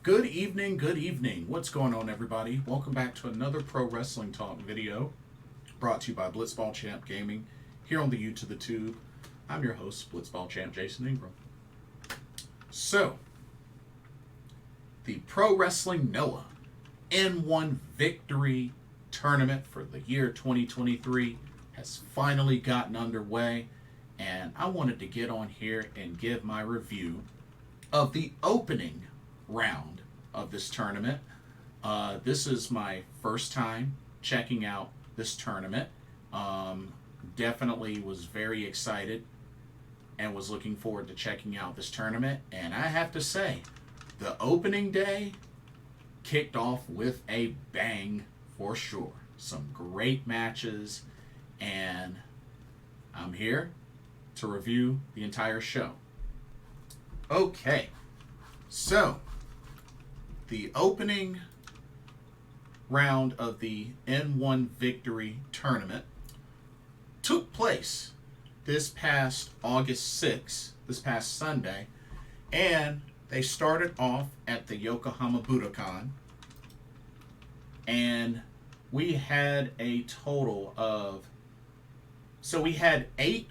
Good evening, good evening. What's going on, everybody? Welcome back to another Pro Wrestling Talk video brought to you by Blitzball Champ Gaming here on the YouTube the Tube. I'm your host, Blitzball Champ Jason Ingram. So, the Pro Wrestling Noah N-1 Victory Tournament for the year 2023 has finally gotten underway, and I wanted to get on here and give my review of the opening round of this tournament. This is my first time checking out this tournament. Definitely was very excited and was looking forward to checking out this tournament. And I have to say, the opening day kicked off with a bang for sure. Some great matches, and I'm here to review the entire show. Okay, so the opening round of the N-1 Victory Tournament took place this past August 6th, this past Sunday, and they started off at the Yokohama Budokan, and we had a total of, so we had 8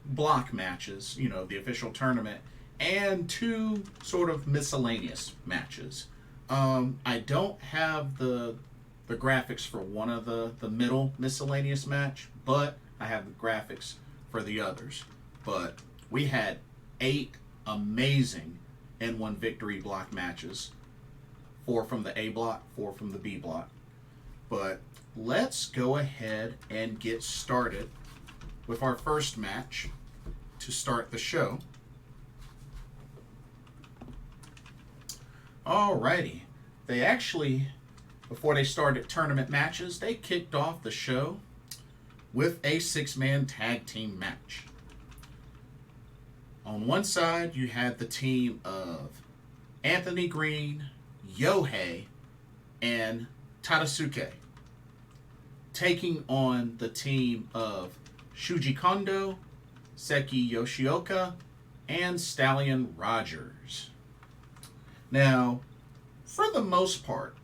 block matches, the official tournament, and 2 sort of miscellaneous matches. I don't have the graphics for one of the middle miscellaneous match, but I have the graphics for the others. But we had 8 amazing N1 Victory block matches. 4 from the A block, 4 from the B block. But let's go ahead and get started with our first match to start the show. Alrighty. They actually, before they started tournament matches, they kicked off the show with a 6-man tag team match. On one side, you had the team of Anthony Greene, Yohei, and Tadasuke, taking on the team of Shuji Kondo, Seiki Yoshioka, and Stallion Rogers. Now, for the most part,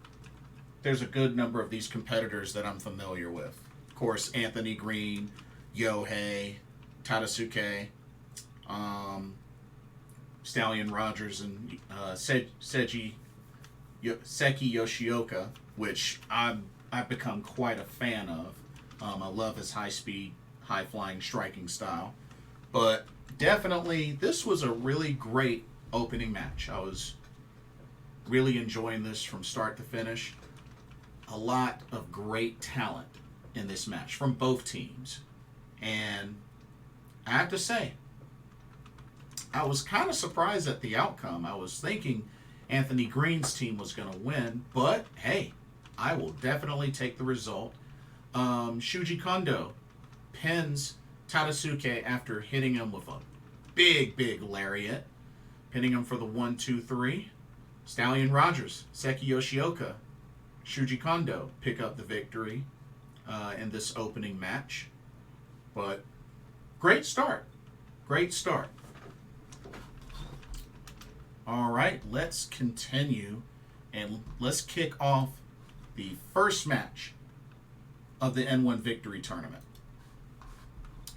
there's a good number of these competitors that I'm familiar with. Of course, Anthony Greene, Yohei, Tadasuke, Stallion Rogers, and Seki Yoshioka, which I've become quite a fan of. I love his high-speed, high-flying striking style. But definitely, this was a really great opening match. I was really enjoying this from start to finish. A lot of great talent in this match from both teams. And I have to say, I was kind of surprised at the outcome. I was thinking Anthony Greene's team was going to win, but hey, I will definitely take the result. Shuji Kondo pins Tadasuke after hitting him with a big lariat, pinning him for the 1-2-3. Stallion Rogers, Seiki Yoshioka, Shuji Kondo pick up the victory in this opening match. But great start. Great start. All right, let's continue and let's kick off the first match of the N1 Victory Tournament.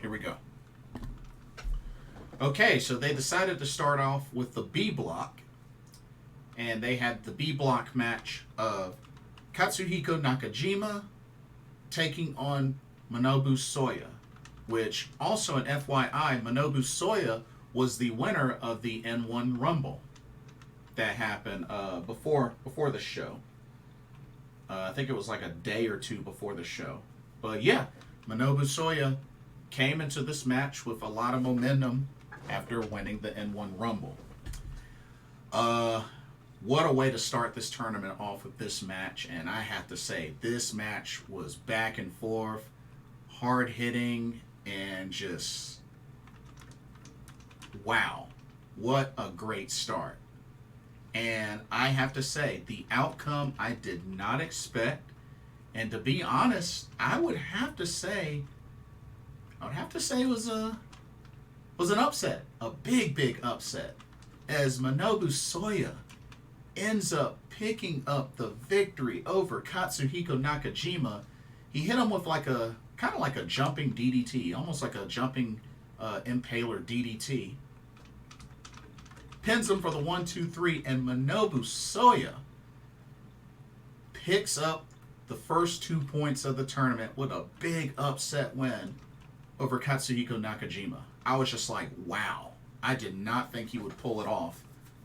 Here we go. Okay, so they decided to start off with the B block. And they had the B block match of Katsuhiko Nakajima taking on Manabu Soya, which also an FYI, Manabu Soya was the winner of the N1 Rumble that happened before the show. I think it was like a day or 2 before the show. But yeah, Manabu Soya came into this match with a lot of momentum after winning the N1 Rumble. What a way to start this tournament off with this match. And I have to say, this match was back and forth, hard hitting, and just, wow, what a great start. And I have to say, the outcome I did not expect. And to be honest, I would have to say it was an upset, a big upset, as Manabu Soya ends up picking up the victory over Katsuhiko Nakajima. He hit him with like a kind of like a jumping DDT, almost like a jumping impaler DDT. Pins him for the 1-2-3, and Manabu Soya picks up the first 2 points of the tournament with a big upset win over Katsuhiko Nakajima. I was just like, wow. I did not think he would pull it off.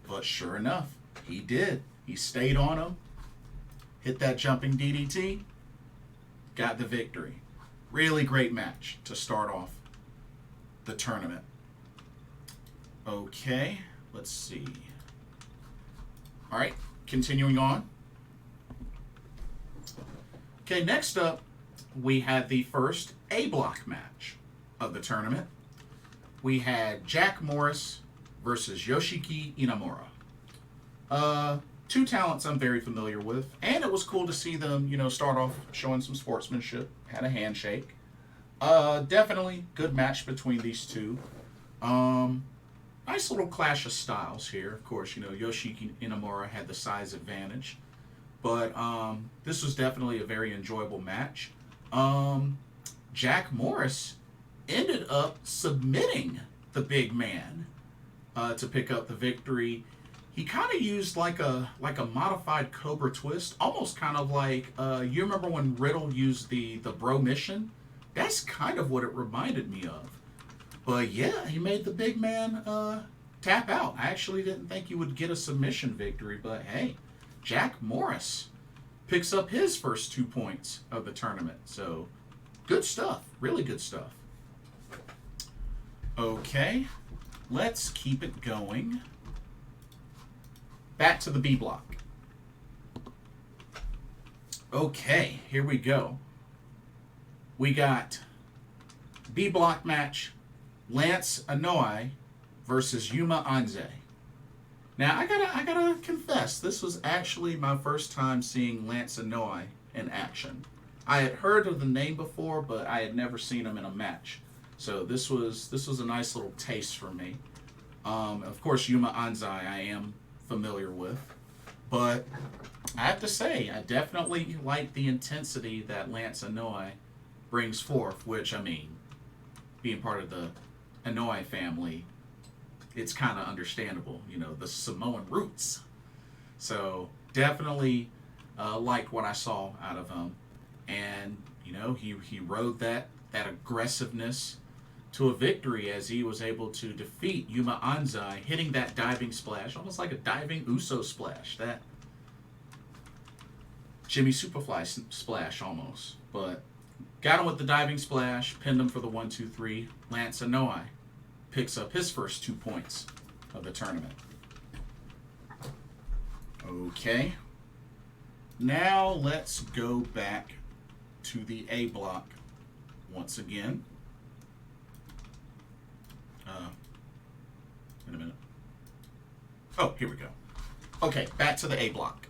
But sure enough, he did. He stayed on him, hit that jumping DDT, got the victory. Really great match to start off the tournament. Okay, let's see. All right, continuing on. Okay, next up, we had the first A block match of the tournament. We had Jack Morris versus Yoshiki Inamura. Two talents I'm very familiar with, and it was cool to see them, start off showing some sportsmanship. Had a handshake. Definitely good match between these two. Nice little clash of styles here. Of course, Yoshiki Inamura had the size advantage. But this was definitely a very enjoyable match. Jack Morris ended up submitting the big man to pick up the victory. He kind of used like a modified Cobra twist, almost kind of like you remember when Riddle used the bro mission? That's kind of what it reminded me of. But yeah, he made the big man tap out. I actually didn't think he would get a submission victory, but hey, Jack Morris picks up his first 2 points of the tournament. So good stuff, really good stuff. Okay, let's keep it going. Back to the B block. Okay, here we go. We got B block match, Lance Anoa'i versus Yuma Anzai. Now I gotta confess, this was actually my first time seeing Lance Anoa'i in action. I had heard of the name before, but I had never seen him in a match. So this was a nice little taste for me. Of course, Yuma Anzai I am familiar with, but I have to say I definitely like the intensity that Lance Anoa'i brings forth, which, I mean, being part of the Anoa'i family, it's kind of understandable, the Samoan roots. So definitely liked what I saw out of him, and he rode that aggressiveness to a victory as he was able to defeat Yuma Anzai, hitting that diving splash, almost like a diving Uso splash, that Jimmy Superfly splash almost. But got him with the diving splash, pinned him for the 1-2-3. Lance Anoa'i picks up his first 2 points of the tournament. Okay. Now let's go back to the A block once again. In a minute. Oh, here we go. Okay, back to the A block.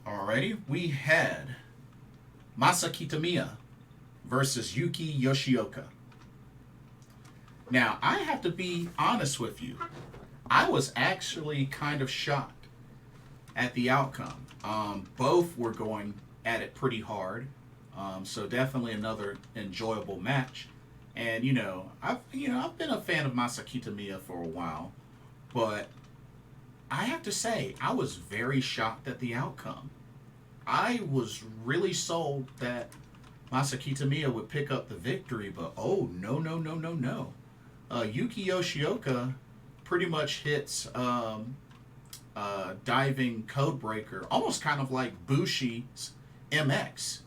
Alrighty, we had Masa Kitamiya versus Yuki Yoshioka. Now, I have to be honest with you. I was actually kind of shocked at the outcome. Both were going at it pretty hard. So definitely another enjoyable match. And I've been a fan of Masa Kitamiya for a while, but I have to say I was very shocked at the outcome. I was really sold that Masa Kitamiya would pick up the victory, but oh no. Yuki Yoshioka pretty much hits diving codebreaker, almost kind of like Bushi's MX.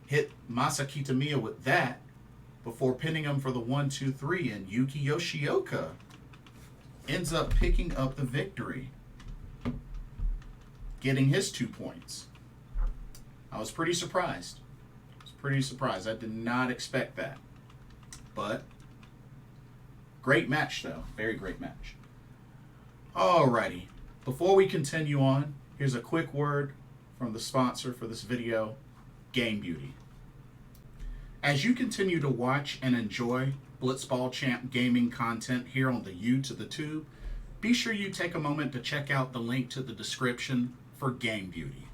Hit Masa Kitamiya with that before pinning him for the 1-2-3, and Yuki Yoshioka ends up picking up the victory, getting his 2 points. I was pretty surprised. I did not expect that. But great match, though. Very great match. Alrighty. Before we continue on, here's a quick word from the sponsor for this video, Game Beauty. As you continue to watch and enjoy Blitzball Champ gaming content here on the U to the Tube, be sure you take a moment to check out the link to the description for Game Beauty.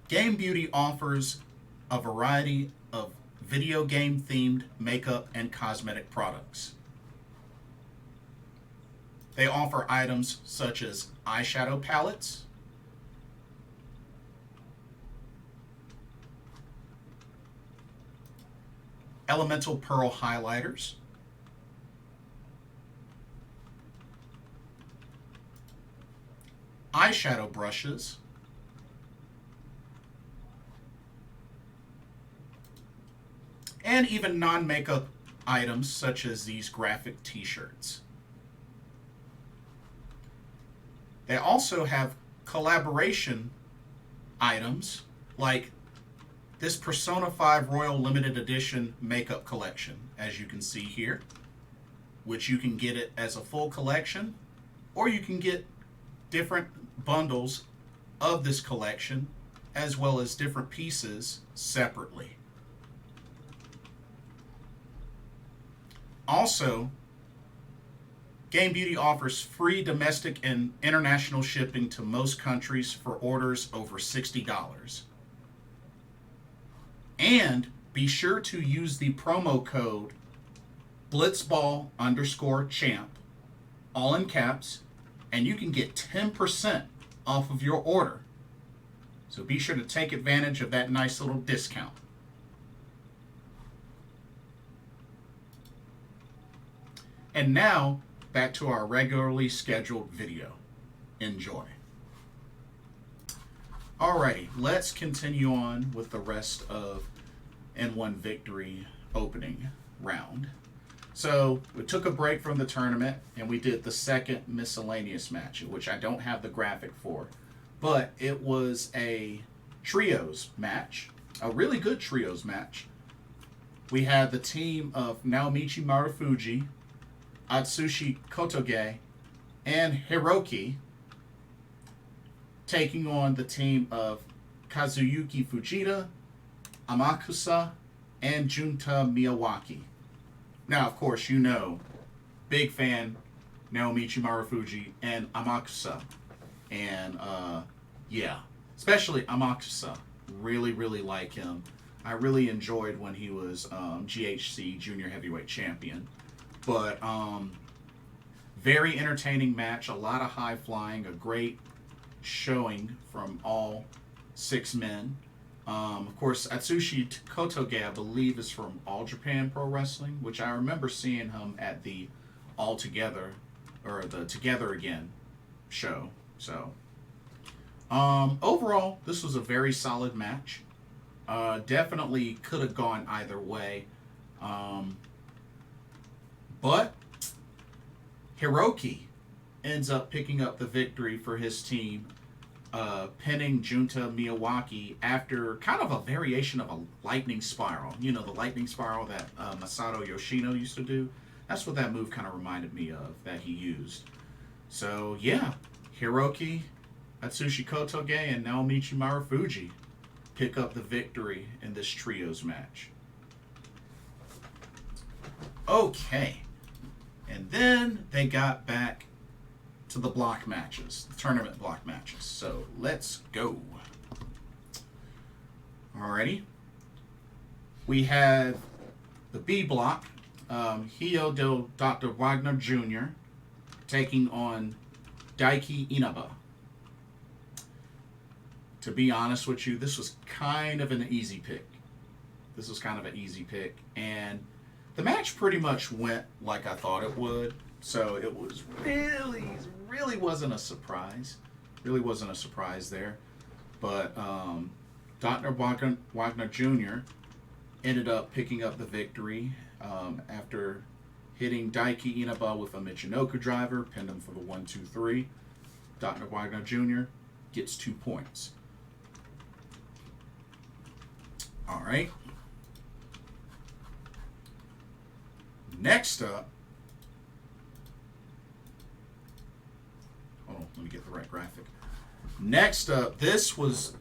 Game Beauty offers a variety of video game themed makeup and cosmetic products. They offer items such as eyeshadow palettes, elemental pearl highlighters, eyeshadow brushes, and even non-makeup items such as these graphic t-shirts. They also have collaboration items like this Persona 5 Royal Limited Edition makeup collection, as you can see here, which you can get it as a full collection, or you can get different bundles of this collection as well as different pieces separately. Also, Game Beauty offers free domestic and international shipping to most countries for orders over $60. And be sure to use the promo code blitzball_champ, all in caps, and you can get 10% off of your order. So be sure to take advantage of that nice little discount. And now, back to our regularly scheduled video. Enjoy. Alrighty, let's continue on with the rest of N-1 Victory opening round. So we took a break from the tournament and we did the second miscellaneous match, which I don't have the graphic for, but it was a trios match, a really good trios match. We had the team of Naomichi Marufuji, Atsushi Kotoge, and Hiroki taking on the team of Kazuyuki Fujita, AMAKUSA, and Junta Miyawaki. Now, of course, you know, big fan Naomichi Marufuji and AMAKUSA. And, yeah, especially AMAKUSA. Really, really like him. I really enjoyed when he was GHC Junior Heavyweight Champion. But very entertaining match, a lot of high flying, a great showing from all 6 men. Of course, Atsushi Kotoge, I believe, is from All Japan Pro Wrestling, which I remember seeing him at the All Together, or the Together Again show. So, overall, this was a very solid match. Definitely could have gone either way. But Hiroki ends up picking up the victory for his team, pinning Junta Miyawaki after kind of a variation of a lightning spiral. You know, the lightning spiral that Masato Yoshino used to do? That's what that move kind of reminded me of that he used. So, yeah, Hiroki, Atsushi Kotoge, and Naomichi Marufuji pick up the victory in this trios match. Okay. And then they got back to the block matches, the tournament block matches. So let's go. Alrighty. We have the B block, Hijo del Dr. Wagner Jr. taking on Daiki Inaba. To be honest with you, this was kind of an easy pick. And the match pretty much went like I thought it would, so it was really wasn't a surprise. Really wasn't a surprise there. But Dr. Wagner Jr. ended up picking up the victory after hitting Daiki Inaba with a Michinoku driver, pinned him for the 1-2-3. Dr. Wagner Jr. gets 2 points. All right. Next up, hold on, let me get the right graphic. Next up, this was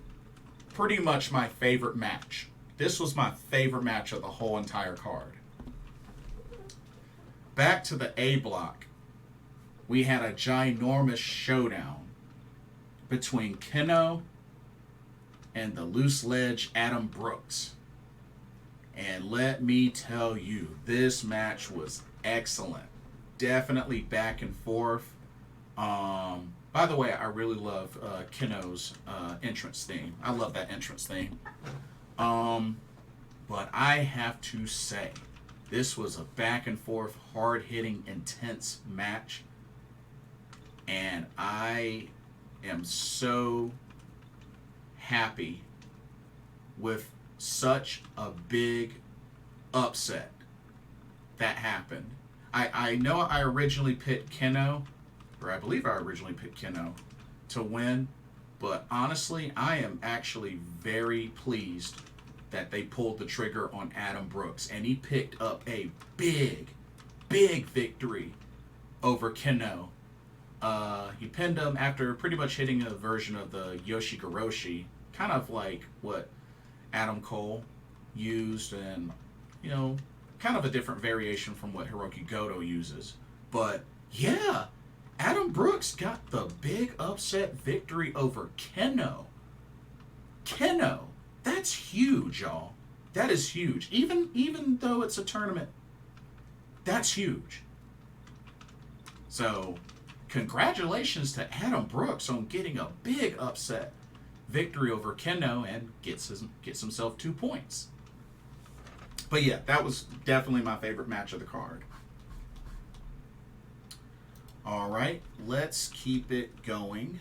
pretty much my favorite match. This was my favorite match of the whole entire card. back to the A block, we had a ginormous showdown between Keno and the loose ledge Adam Brooks. And let me tell you, this match was excellent. Definitely back and forth. By the way, I really love Keno's entrance theme. I love that entrance theme. But I have to say, this was a back and forth, hard-hitting, intense match. And I am so happy with such a big upset that happened. I know I originally picked Keno, or I believe I originally picked Keno to win, but honestly, I am actually very pleased that they pulled the trigger on Adam Brooks, and he picked up a big victory over Keno. He pinned him after pretty much hitting a version of the Yoshigoroshi, kind of like what Adam Cole used, and kind of a different variation from what Hiroki Goto uses. But yeah, Adam Brooks got the big upset victory over Keno. That's huge, y'all. That is huge. Even though it's a tournament, that's huge. So, congratulations to Adam Brooks on getting a big upset victory over Keno and gets himself 2 points. But yeah, that was definitely my favorite match of the card. All right, let's keep it going.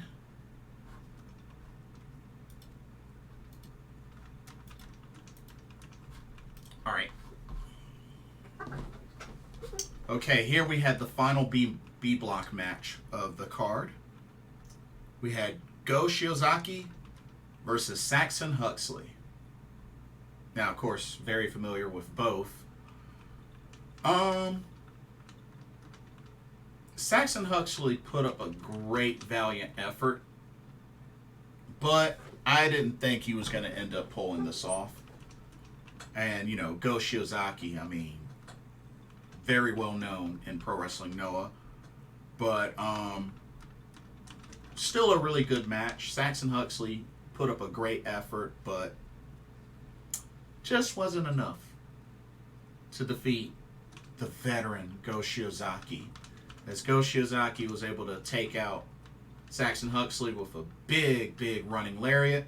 All right. Okay, here we had the final B block match of the card. We had Go Shiozaki versus Saxon Huxley. Now, of course, very familiar with both. Saxon Huxley put up a great, valiant effort, but I didn't think he was going to end up pulling this off. And, Go Shiozaki, I mean, very well known in Pro Wrestling Noah, but still a really good match. Saxon Huxley put up a great effort, but just wasn't enough to defeat the veteran Go Shiozaki. As Go Shiozaki was able to take out Saxon Huxley with a big running lariat,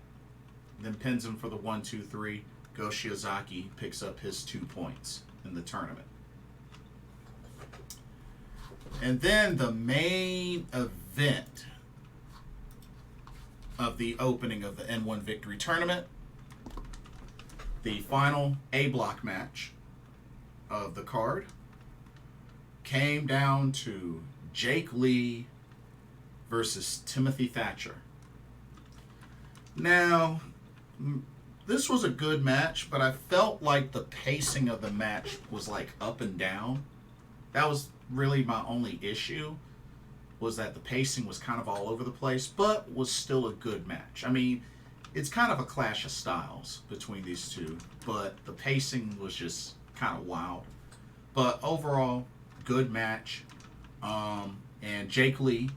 then pins him for the 1-2-3. Go Shiozaki picks up his 2 points in the tournament. And then the main event of the opening of the N-1 Victory Tournament, the final A block match of the card, came down to Jake Lee versus Timothy Thatcher. Now, this was a good match, but I felt like the pacing of the match was like up and down. That was really my only issue, was that the pacing was kind of all over the place, but was still a good match. I mean, it's kind of a clash of styles between these two, but the pacing was just kind of wild. But overall, good match. And Jake Lee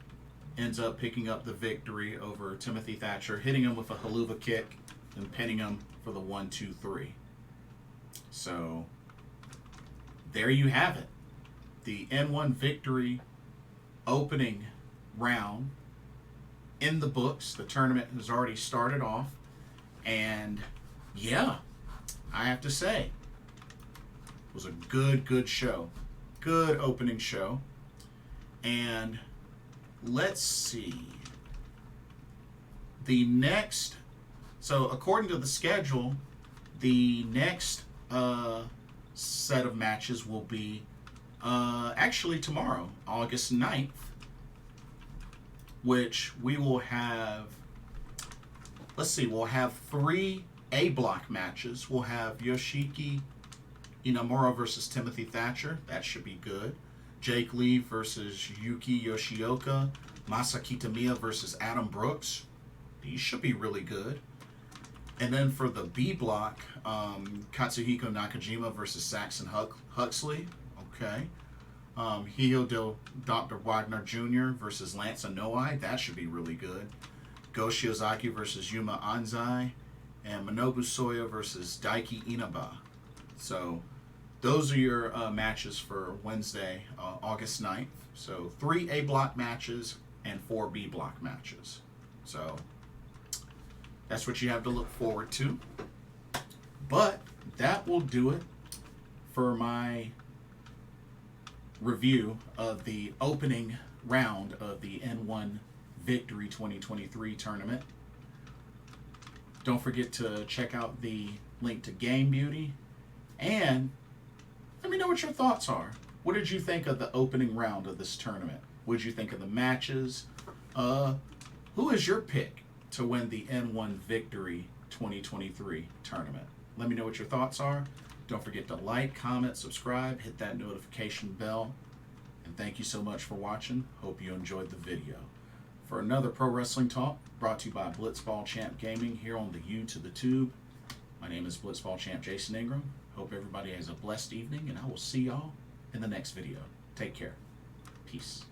ends up picking up the victory over Timothy Thatcher, hitting him with a haluva kick and pinning him for the 1-2-3. So, there you have it. The N1 Victory opening round in the books. The tournament has already started off. And, yeah, I have to say, it was a good show. Good opening show. And let's see. The next... So, according to the schedule, the next set of matches will be actually tomorrow, August 9th, which we will have, let's see, we'll have 3 A block matches. We'll have Yoshiki Inamura versus Timothy Thatcher. That should be good. Jake Lee versus Yuki Yoshioka. Masa Kitamiya versus Adam Brooks. These should be really good. And then for the B block, Katsuhiko Nakajima versus Saxon Huxley. Okay. Hijo Dr. Wagner Jr. versus Lance Anoa'i. That should be really good. Go Shiozaki versus Yuma Anzai. And Manabu Soya versus Daiki Inaba. So those are your matches for Wednesday, August 9th. So 3 A block matches and 4 B block matches. So that's what you have to look forward to. But that will do it for my review of the opening round of the N-1 Victory 2023 tournament. Don't forget to check out the link to Game Beauty. And let me know what your thoughts are. What did you think of the opening round of this tournament? What did you think of the matches? Who is your pick to win the N-1 Victory 2023 tournament? Let me know what your thoughts are. Don't forget to like, comment, subscribe, hit that notification bell. And thank you so much for watching. Hope you enjoyed the video. For another Pro Wrestling Talk, brought to you by Blitzball Champ Gaming here on the U to the Tube. My name is Blitzball Champ Jason Ingram. Hope everybody has a blessed evening, and I will see y'all in the next video. Take care. Peace.